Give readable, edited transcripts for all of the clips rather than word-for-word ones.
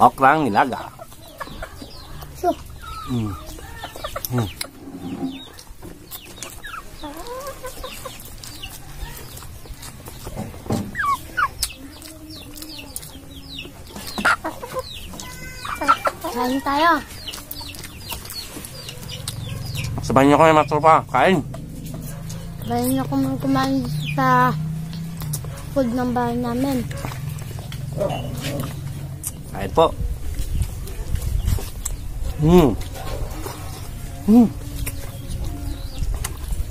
Okrang nilaga. So. Kain tayo. Sabayan niyo kami mga tropa. Kain. Sabayan niyo kumain sa food ng bahay namin. Kain po.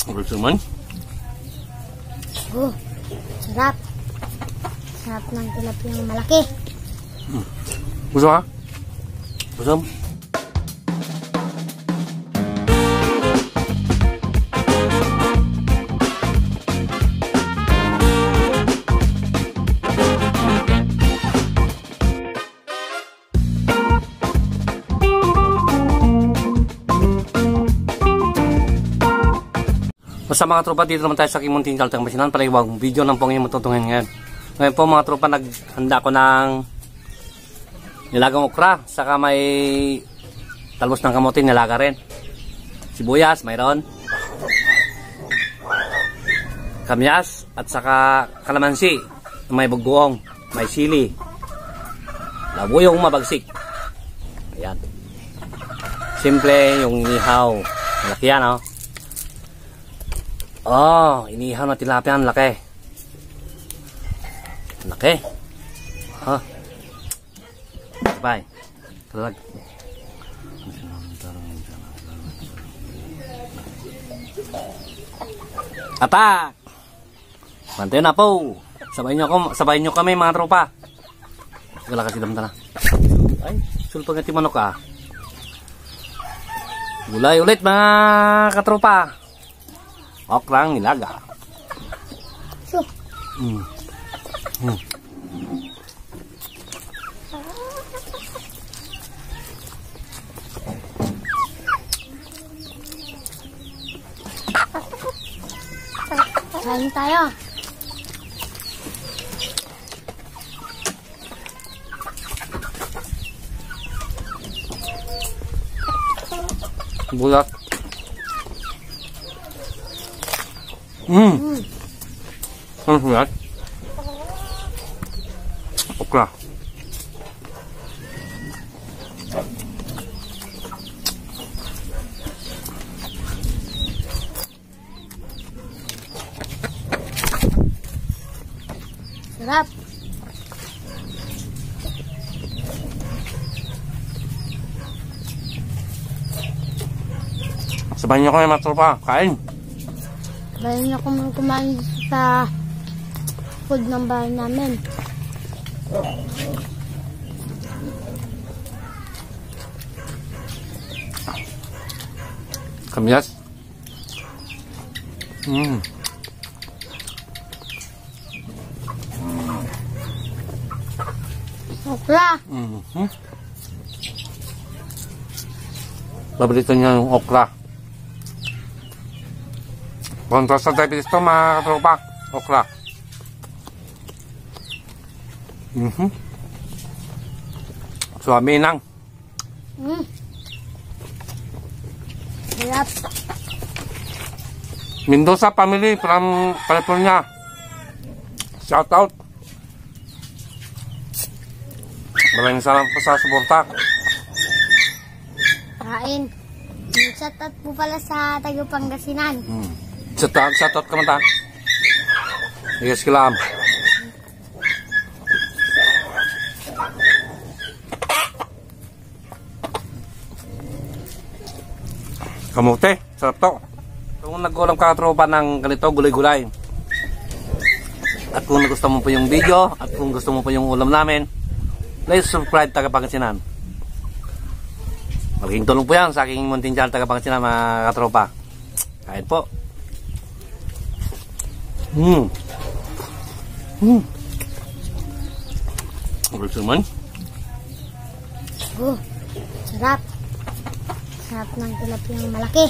Gusto man? Sarap. Sarap ng tilapiyang malaki. Gusto ka? Gusto mo? Basta mga tropa, dito naman tayo sa Kimuntin Kaltang Basinan para iwag video ng pong yung matutungin ngayon. Ngayon po mga tropa, naghanda ko ng nilagang okra, saka may talbos ng kamote, nilaga rin. Sibuyas, mayroon. Kamyas, at saka kalamansi, may bugoong, may sili. Labuyong mabagsik. Ayan. Simple yung inihaw. Malaki yan, oh. Oh, inihaw na tilapia, ang laki. Laki. Ha. Bye. Talag. Atak. Bantayan na po. Sabayin nyo kami mga tropa. Wala kasi damta na. Ay, sulpang iti manok ah. Gulay ulit mga katropa. Okrang nilaga. So. Kain tayo. Bulat. Ano bulat? Okra. Sarap. Sabayan niyo kami mga tropa. Kain. Sabayan niyo kumain sa food ng bahay namin. Kamyas. Okra. Paborito niya yung okra. Kontra sa diabetes ito mga katropa. Okra. Suami nang. Sarap. Mendoza family from California. Shout out. Maraming salamat po sa suporta. Kain. Shout out po pala sa taga Pangasinan. Shout out ka man ta. Yes, kilam. Kamote, sarap to. Kung nag-ulam ka tropa ng ganito, gulay-gulay. At kung gusto mo po yung video, at kung gusto mo po yung ulam namin, please subscribe taga Pangasinan. Malaking tulong po yan sa aking munting channel taga Pangasinan mga katropa. Kain po. Gusto man? Sarap. Sarap ng tilapiyang malaki.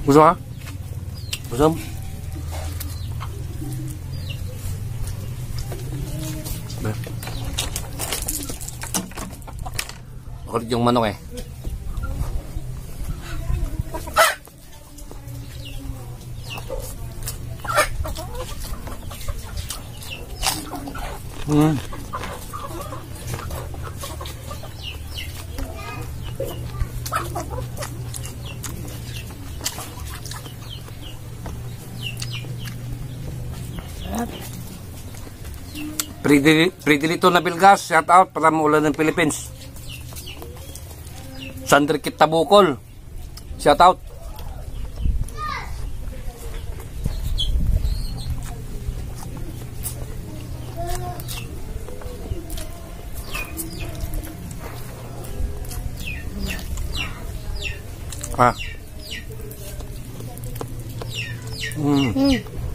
Gusto ka? Gusto mo? makulit yung manok eh. Pridilito na Bilgas, shout out para maulan ng Philippines. Sandrikit Tabukol, shout out.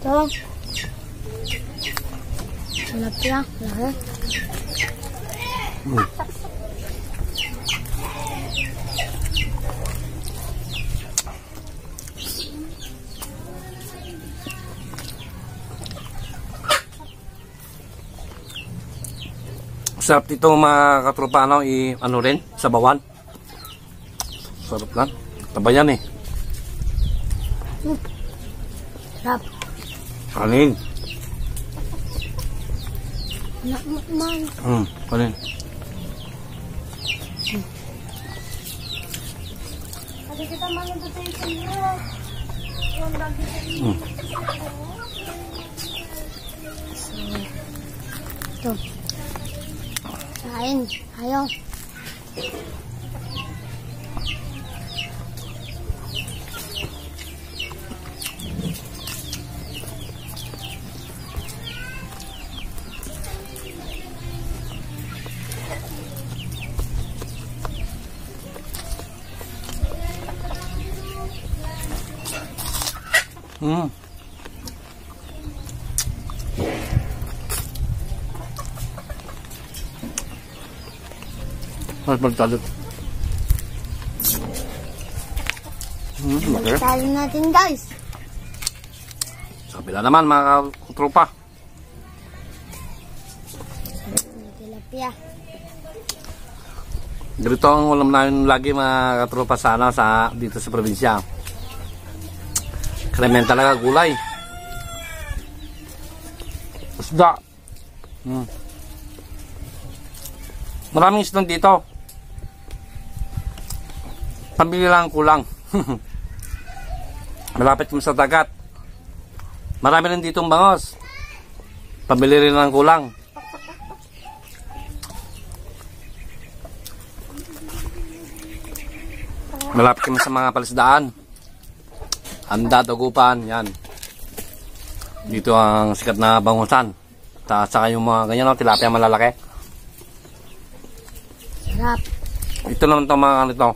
Ito. Tilapia, laki. Sarap dito mga katropa, ano rin, sabawan. Sarap lang. Tabayan eh. Sarap. Kanin. Man. Kanin. Kasi kita mangan dito yung sino. Ito. Kain. Ayaw. Mas magtalot. Okay. Talo natin guys. Sa kabila naman mga katropa. Tilapia. Ganito ang ulam namin lagi mga katropa sa dito sa probinsya. Kremen talaga gulay. Isda. Maraming isdang dito. Pambili lang kulang. Malapit kami sa dagat. Marami rin ditong bangos. Pambili rin lang kulang. Malapit kami sa mga palisdaan. Handa, Dagupan, yan. Dito ang sikat na bangusan. Saka yung mga ganyan, tilapia malalaki. Sarap. Ito naman itong mga ano ito.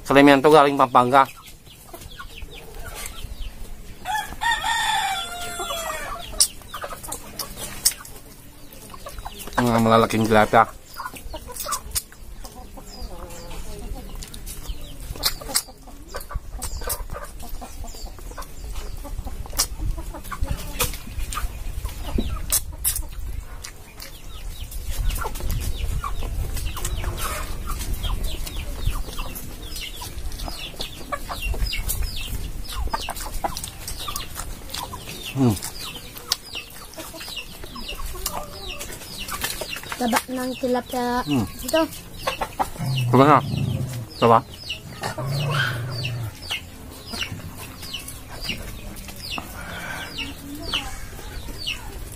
Salimiento galing Pampanga. Mga malalaking tilapia. Taba ng tilapia dito. Taba na. Taba.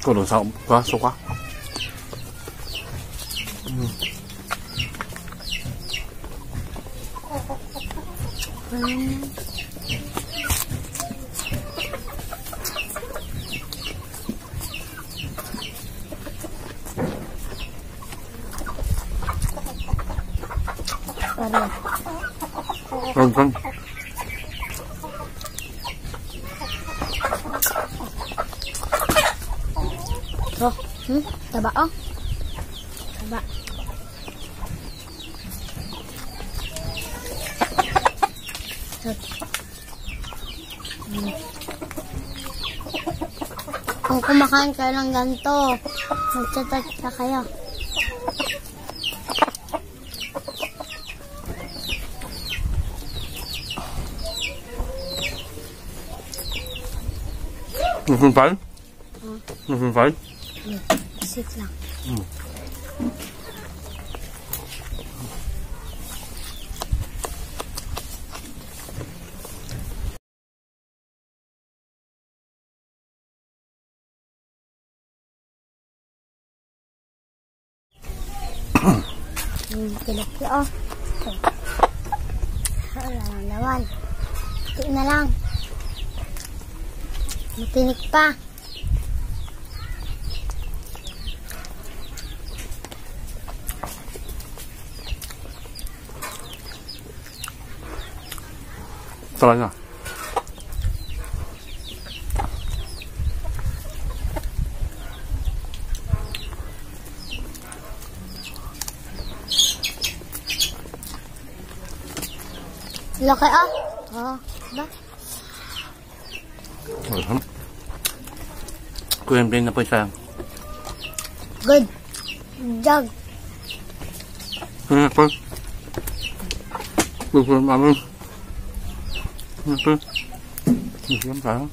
Kulong sa suka. Kan. Oh, taba oh. Taba. Kung kumakain kayo ng ganito, mag-chat na kayo. Nasunpal? Nasunpal? Sweet lang. Tilapia oh. Wala lang naman. Ito na lang. Matinik pa. Talaga. Laki ah. Oh, ba? Kuya Blaine na po isa. Good. Jug. Ano po? Kuya namin. Ano po? Kuya tayo.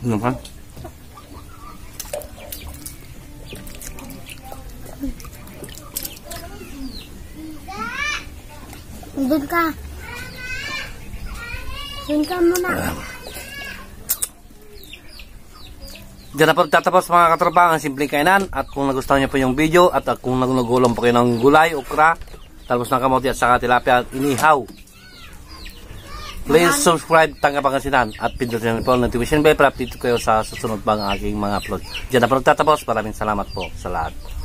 Ano ba? Doon ka. Doon ka muna. Diyan na po tatapos mga katropa ang simpleng kainan. At kung nagustuhan niyo po yung video at kung nagugulang po kayo ng gulay, okra, talbos ng kamote at saka tilapia at inihaw, please subscribe Tangga Pangasinan at pindutin po ang notification bell para update kayo sa susunod pang aking mga upload. Diyan na po nagtatapos. Maraming salamat po sa lahat.